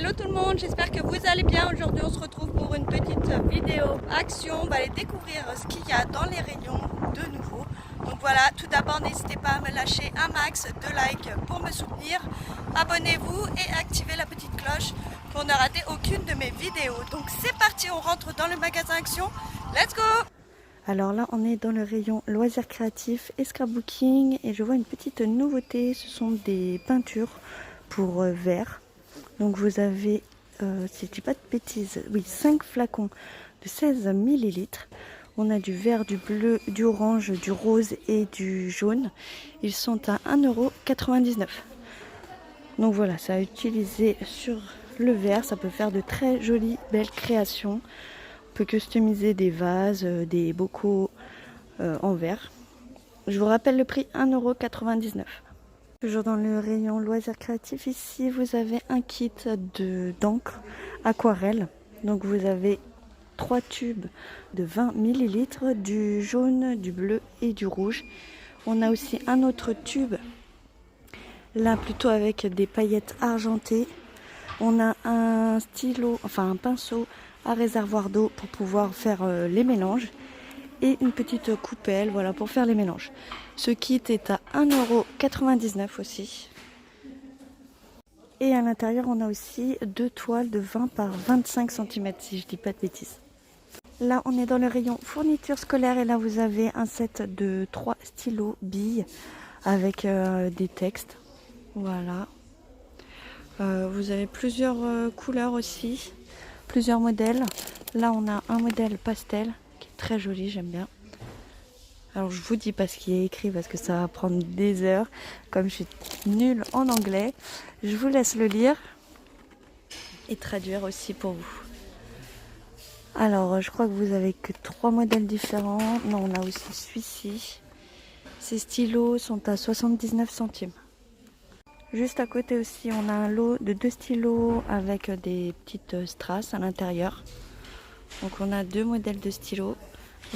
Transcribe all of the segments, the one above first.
Hello tout le monde, j'espère que vous allez bien. Aujourd'hui on se retrouve pour une petite vidéo action. On va aller découvrir ce qu'il y a dans les rayons de nouveau. Donc voilà, tout d'abord n'hésitez pas à me lâcher un max de likes pour me soutenir. Abonnez-vous et activez la petite cloche pour ne rater aucune de mes vidéos. Donc c'est parti, on rentre dans le magasin action. Let's go! Alors là on est dans le rayon loisirs créatifs et scrapbooking et je vois une petite nouveauté, ce sont des peintures pour verre. Donc vous avez, si je dis pas de bêtises, oui, 5 flacons de 16 millilitres. On a du vert, du bleu, du orange, du rose et du jaune. Ils sont à 1,99 €. Donc voilà, ça à utiliser sur le verre. Ça peut faire de très jolies, belles créations. On peut customiser des vases, des bocaux en verre. Je vous rappelle le prix, 1,99 €. Toujours dans le rayon loisirs créatifs, ici vous avez un kit d'encre aquarelle. Donc vous avez 3 tubes de 20 millilitres, du jaune, du bleu et du rouge. On a aussi un autre tube, là plutôt avec des paillettes argentées. On a un stylo, enfin un pinceau à réservoir d'eau pour pouvoir faire les mélanges. Et une petite coupelle, voilà, pour faire les mélanges. Ce kit est à 1,99 € aussi. Et à l'intérieur, on a aussi 2 toiles de 20 par 25 cm, si je dis pas de bêtises. Là, on est dans le rayon fourniture scolaire et là, vous avez un set de 3 stylos billes avec des textes. Voilà. Vous avez plusieurs couleurs aussi, plusieurs modèles. Là, on a un modèle pastel. Très joli, j'aime bien. Alors je vous dis pas ce qui est écrit parce que ça va prendre des heures. Comme je suis nulle en anglais, je vous laisse le lire et traduire aussi pour vous. Alors je crois que vous avez que 3 modèles différents. Non, on a aussi celui-ci. Ces stylos sont à 79 centimes. Juste à côté aussi, on a un lot de 2 stylos avec des petites strass à l'intérieur. Donc on a 2 modèles de stylos.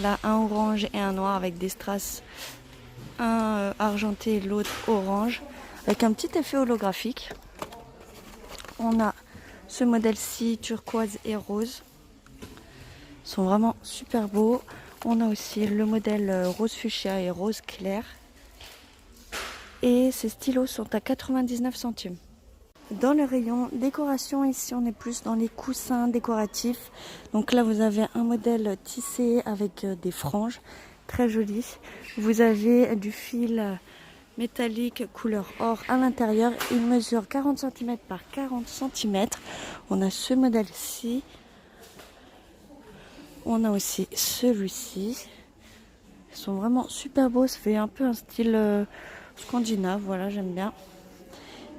Là, un orange et un noir avec des strass, un argenté et l'autre orange, avec un petit effet holographique. On a ce modèle-ci, turquoise et rose. Ils sont vraiment super beaux. On a aussi le modèle rose fuchsia et rose clair. Et ces stylos sont à 99 centimes. Dans le rayon décoration, ici on est plus dans les coussins décoratifs. Donc là vous avez un modèle tissé avec des franges, très joli. Vous avez du fil métallique couleur or à l'intérieur. Il mesure 40 cm par 40 cm. On a ce modèle-ci. On a aussi celui-ci. Ils sont vraiment super beaux, ça fait un peu un style scandinave, voilà, j'aime bien.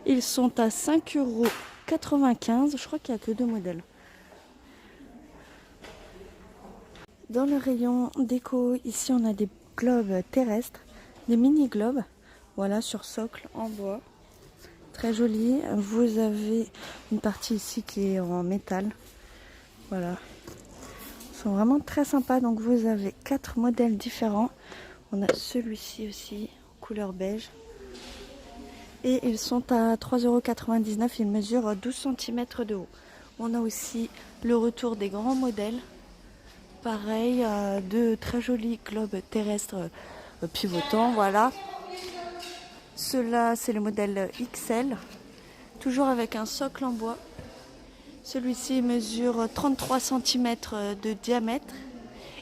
Ils sont à 5,95 €. Je crois qu'il n'y a que 2 modèles. Dans le rayon déco, ici on a des globes terrestres, des mini globes, voilà, sur socle en bois. Très joli. Vous avez une partie ici qui est en métal. Voilà. Ils sont vraiment très sympas. Donc vous avez 4 modèles différents. On a celui-ci aussi, couleur beige. Et ils sont à 3,99 €. Ils mesurent 12 cm de haut. On a aussi le retour des grands modèles. Pareil, de très jolis globes terrestres pivotants. Voilà. Ceux-là, c'est le modèle XL. Toujours avec un socle en bois. Celui-ci mesure 33 cm de diamètre.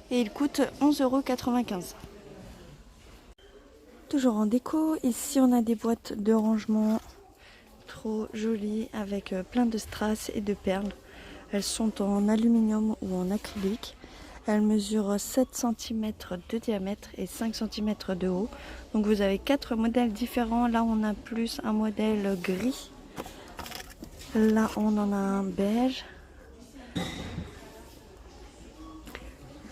Et il coûte 11,95 €. Toujours en déco, ici on a des boîtes de rangement trop jolies avec plein de strass et de perles. Elles sont en aluminium ou en acrylique. Elles mesurent 7 cm de diamètre et 5 cm de haut. Donc vous avez 4 modèles différents. Là on a plus un modèle gris. Là on en a un beige.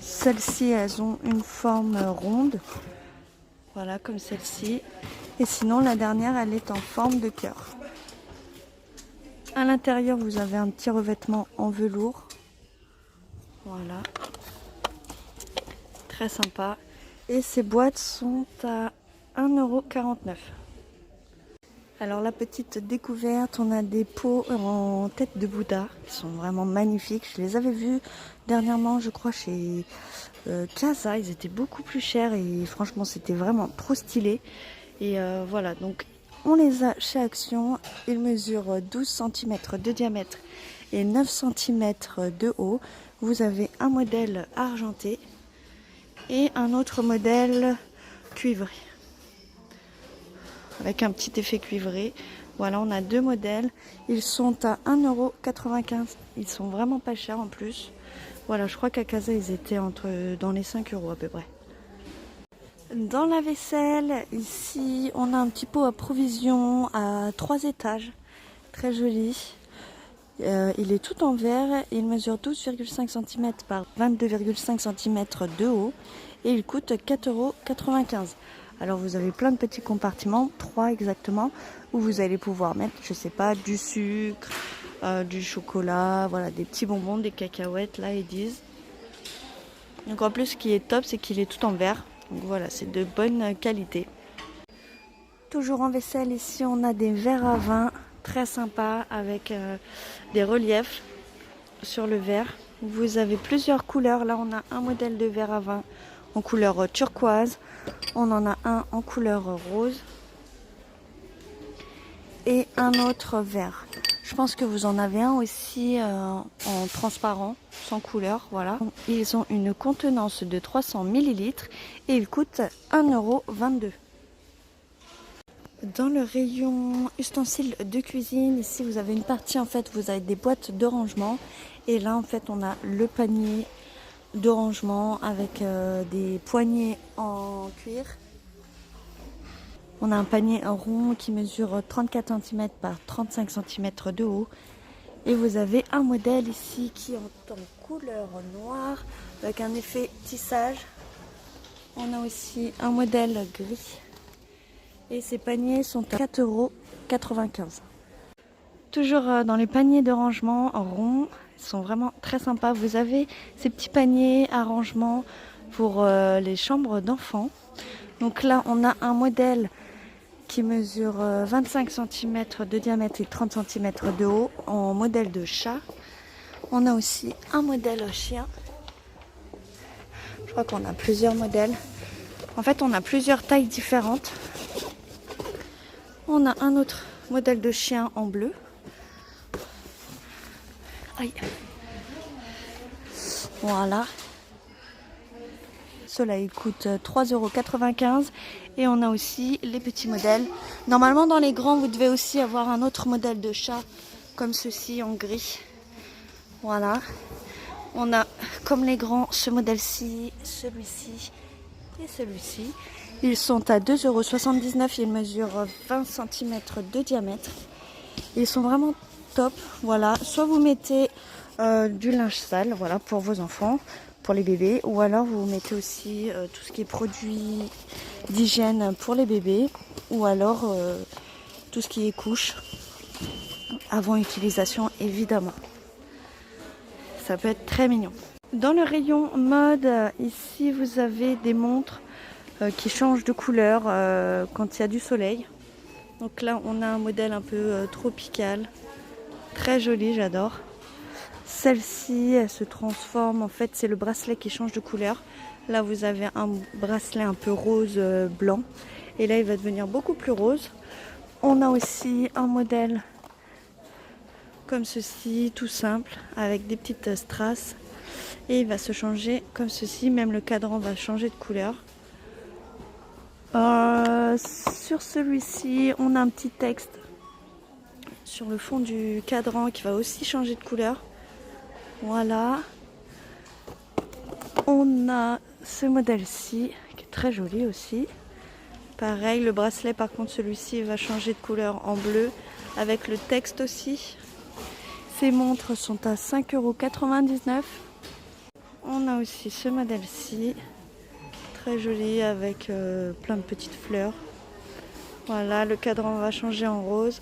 Celles-ci elles ont une forme ronde. Voilà, comme celle-ci. Et sinon, la dernière, elle est en forme de cœur. À l'intérieur, vous avez un petit revêtement en velours. Voilà. Très sympa. Et ces boîtes sont à 1,49 €. Alors la petite découverte, on a des pots en tête de Bouddha qui sont vraiment magnifiques. Je les avais vus dernièrement, je crois, chez Casa. Ils étaient beaucoup plus chers et franchement c'était vraiment trop stylé. Et voilà, donc on les a chez Action. Ils mesurent 12 cm de diamètre et 9 cm de haut. Vous avez un modèle argenté et un autre modèle cuivré, avec un petit effet cuivré. Voilà, on a deux modèles. Ils sont à 1,95 €. Ils sont vraiment pas chers en plus. Voilà, je crois qu'à Casa, ils étaient dans les 5 € à peu près. Dans la vaisselle, ici, on a un petit pot à provision à 3 étages. Très joli. Il est tout en verre. Il mesure 12,5 cm par 22,5 cm de haut. Et il coûte 4,95 €. Alors vous avez plein de petits compartiments, 3 exactement, où vous allez pouvoir mettre, je sais pas, du sucre, du chocolat, voilà, des petits bonbons, des cacahuètes, là ils disent. Donc en plus ce qui est top, c'est qu'il est tout en verre. Donc voilà, c'est de bonne qualité. Toujours en vaisselle, ici on a des verres à vin très sympas avec des reliefs sur le verre. Vous avez plusieurs couleurs. Là on a un modèle de verre à vin en couleur turquoise. On en a un en couleur rose et un autre vert. Je pense que vous en avez un aussi en transparent, sans couleur, voilà. Ils ont une contenance de 300 ml et ils coûtent 1,22 €. Dans le rayon ustensiles de cuisine, ici vous avez une partie, en fait, vous avez des boîtes de rangement. Et là, en fait, on a le panier de rangement avec des poignées en cuir. On a un panier rond qui mesure 34 cm par 35 cm de haut. Et vous avez un modèle ici qui est en couleur noire avec un effet tissage. On a aussi un modèle gris. Et ces paniers sont à 4,95 €. Toujours dans les paniers de rangement ronds, ils sont vraiment très sympas. Vous avez ces petits paniers à rangement pour les chambres d'enfants. Donc là, on a un modèle qui mesure 25 cm de diamètre et 30 cm de haut en modèle de chat. On a aussi un modèle chien. Je crois qu'on a plusieurs modèles. En fait, on a plusieurs tailles différentes. On a un autre modèle de chien en bleu. Aïe. Voilà. Cela il coûte 3,95 € et on a aussi les petits modèles. Normalement dans les grands vous devez aussi avoir un autre modèle de chat comme ceci en gris. Voilà. On a comme les grands ce modèle-ci, celui-ci et celui-ci. Ils sont à 2,79 €. Ils mesurent 20 cm de diamètre. Ils sont vraiment top. Voilà. Soit vous mettez du linge sale, voilà, pour vos enfants, pour les bébés, ou alors vous mettez aussi tout ce qui est produits d'hygiène pour les bébés, ou alors tout ce qui est couche avant utilisation, évidemment. Ça peut être très mignon. Dans le rayon mode, ici vous avez des montres qui changent de couleur quand il y a du soleil. Donc là on a un modèle un peu tropical, très joli, j'adore. Celle-ci, elle se transforme, en fait c'est le bracelet qui change de couleur. Là vous avez un bracelet un peu rose blanc et là il va devenir beaucoup plus rose. On a aussi un modèle comme ceci, tout simple, avec des petites strass et il va se changer comme ceci, même le cadran va changer de couleur. Sur celui-ci on a un petit texte sur le fond du cadran qui va aussi changer de couleur. Voilà. On a ce modèle-ci qui est très joli aussi. Pareil, le bracelet par contre celui-ci va changer de couleur en bleu avec le texte aussi. Ces montres sont à 5,99 €. On a aussi ce modèle-ci, très joli avec plein de petites fleurs. Voilà, le cadran va changer en rose.